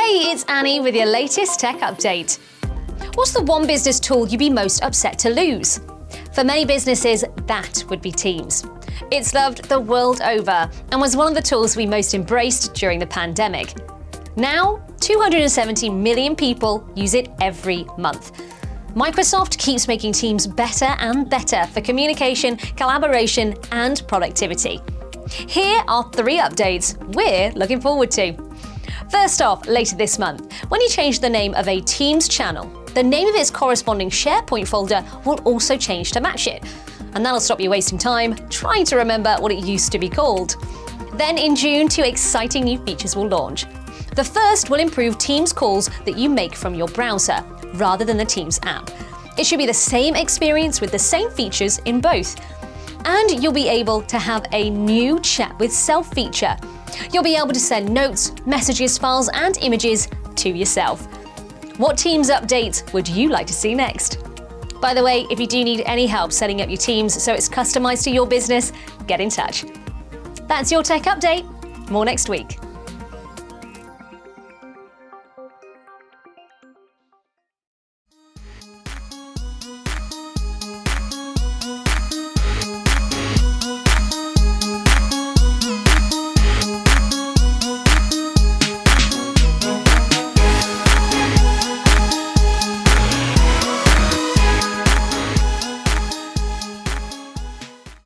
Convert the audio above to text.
Hey, it's Annie with your latest tech update. What's the one business tool you'd be most upset to lose? For many businesses, that would be Teams. It's loved the world over and was one of the tools we most embraced during the pandemic. Now, 270 million people use it every month. Microsoft keeps making Teams better and better for communication, collaboration, and productivity. Here are 3 updates we're looking forward to. First off, later this month, when you change the name of a Teams channel, the name of its corresponding SharePoint folder will also change to match it. And that'll stop you wasting time trying to remember what it used to be called. Then in June, 2 exciting new features will launch. The first will improve Teams calls that you make from your browser, rather than the Teams app. It should be the same experience with the same features in both. And you'll be able to have a new Chat with Self feature. You'll be able to send notes, messages, files, and images to yourself. What Teams updates would you like to see next? By the way, if you do need any help setting up your Teams so it's customized to your business, get in touch. That's your tech update. More next week.